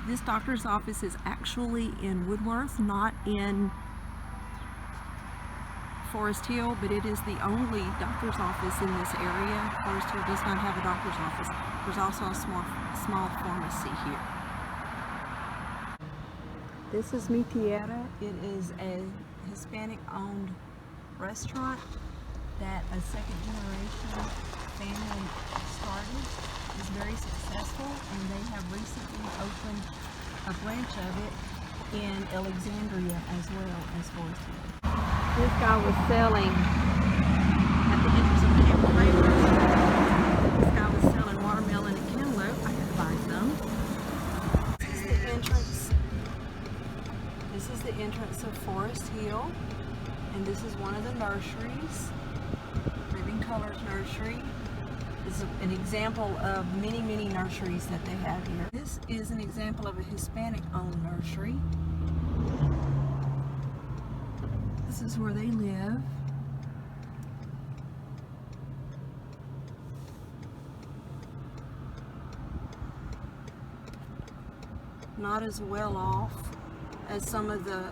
This doctor's office is actually in Woodworth, not in Forest Hill, but it is the only doctor's office in this area. Forest Hill does not have a doctor's office. There's also a small pharmacy here. This is Mi Tierra. It is a Hispanic-owned restaurant that a second-generation family started. It's very successful, and they have recently opened a branch of it in Alexandria as well as Forest Hill. This guy was selling at the entrance of the Hammer. This guy was selling watermelon and cantaloupe. I could buy some. This is the entrance. This is the entrance of Forest Hill, and this is one of the nurseries. Living Colors Nursery is an example of many, many nurseries that they have here. This is an example of a Hispanic-owned nursery. This is where they live. Not as well off as some of the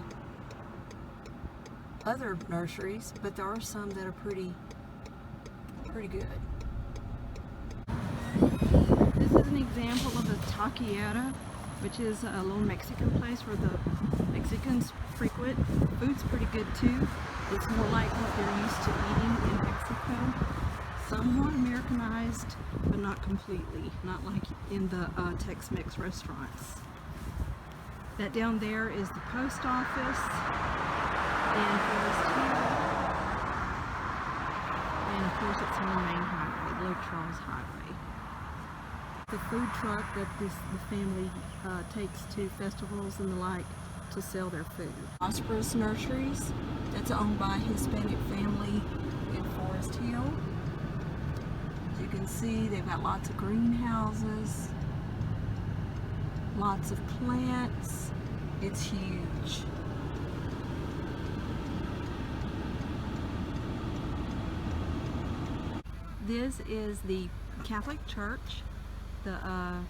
other nurseries, but there are some that are pretty good. This is an example of a taqueria, which is a little Mexican place where the Mexicans frequent. Food's pretty good too. It's more like what they're used to eating in Mexico. Somewhat Americanized, but not completely. Not like in the Tex-Mex restaurants. That down there is the post office and Forest Hill. And of course it's on the main highway, Lake Charles Highway. The food truck that the family takes to festivals and the like to sell their food. Prosperous Nurseries, that's owned by a Hispanic family in Forest Hill. As you can see, they've got lots of greenhouses, lots of plants. It's huge. This is the Catholic Church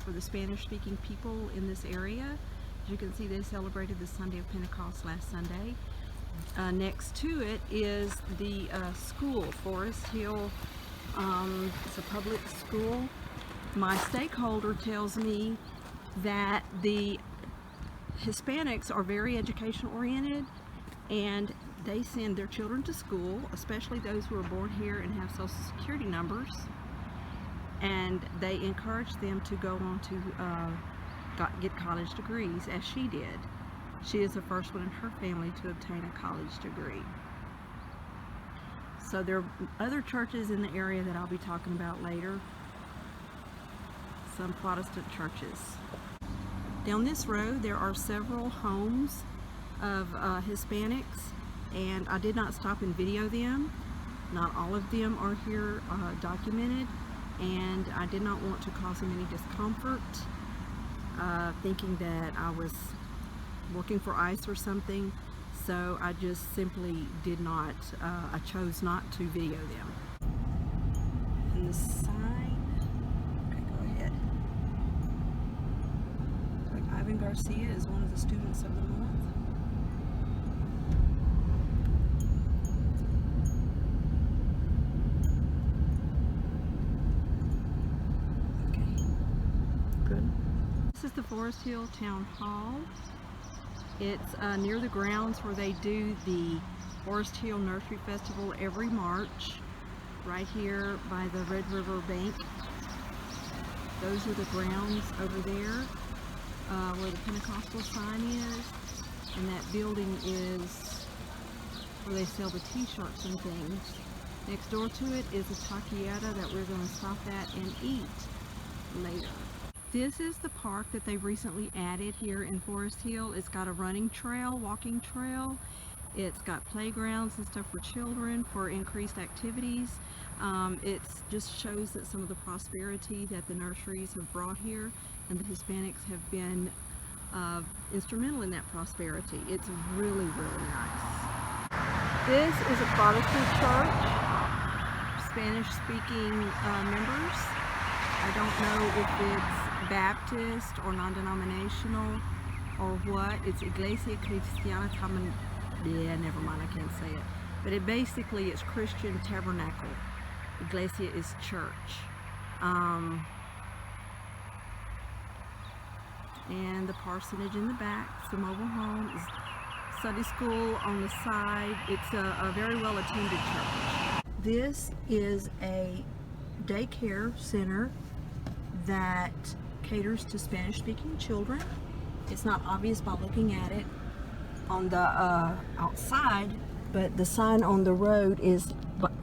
for the Spanish-speaking people in this area. As you can see, they celebrated the Sunday of Pentecost last Sunday. Next to it is the school, Forest Hill. It's a public school. My stakeholder tells me that the Hispanics are very education oriented, and they send their children to school, especially those who are born here and have social security numbers, and they encourage them to go on to get college degrees, as she did. She is the first one in her family to obtain a college degree. So there are other churches in the area that I'll be talking about later. Some Protestant churches. Down this road there are several homes of Hispanics, and I did not stop and video them. Not all of them are here documented, and I did not want to cause them any discomfort, thinking that I was looking for ICE or something, so I just simply did not, I chose not to video them. And the sign, okay, go ahead. Like Ivan Garcia is one of the students of the month. This is the Forest Hill Town Hall. It's near the grounds where they do the Forest Hill Nursery Festival every March, right here by the Red River Bank. Those are the grounds over there where the Pentecostal sign is, and that building is where they sell the t-shirts and things. Next door to it is a taqueria that we're going to stop at and eat later. This is the park that they recently added here in Forest Hill. It's got a running trail, walking trail. It's got playgrounds and stuff for children for increased activities. It just shows that some of the prosperity that the nurseries have brought here, and the Hispanics have been instrumental in that prosperity. It's really, really nice. This is a Protestant church, Spanish-speaking members. I don't know if it's Baptist or non-denominational or what. It's Iglesia Cristiana yeah, never mind, I can't say it. But it basically is Christian Tabernacle. Iglesia is church. And the parsonage in the back, it's the mobile home, is Sunday school on the side. It's a very well attended church. This is a daycare center that caters to Spanish speaking children. It's not obvious by looking at it on the outside, but the sign on the road is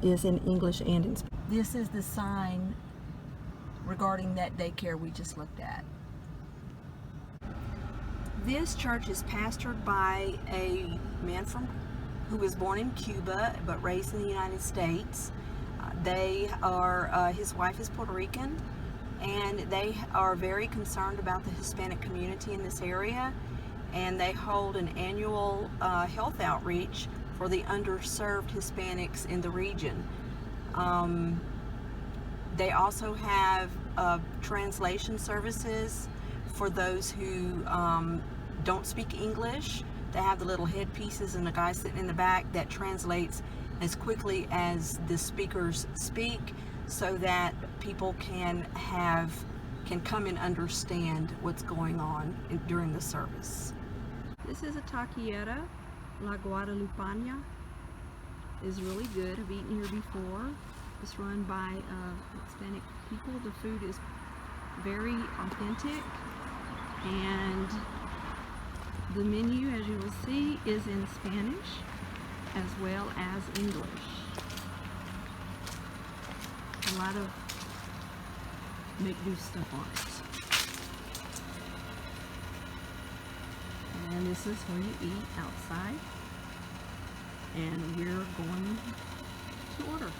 in English and in Spanish. This is the sign regarding that daycare we just looked at. This church is pastored by a man who was born in Cuba but raised in the United States. His wife is Puerto Rican, and they are very concerned about the Hispanic community in this area, and they hold an annual health outreach for the underserved Hispanics in the region. They also have translation services for those who don't speak English. They have the little headpieces and a guy sitting in the back that translates as quickly as the speakers speak, so that people can come and understand what's going on during the service. This is a taqueria, La Guadalupana. Is really good. I've eaten here before. It's run by Hispanic people. The food is very authentic, and the menu, as you will see, is in Spanish as well as English. A lot of make-do stuff on it. And this is where you eat outside. And we're going to order.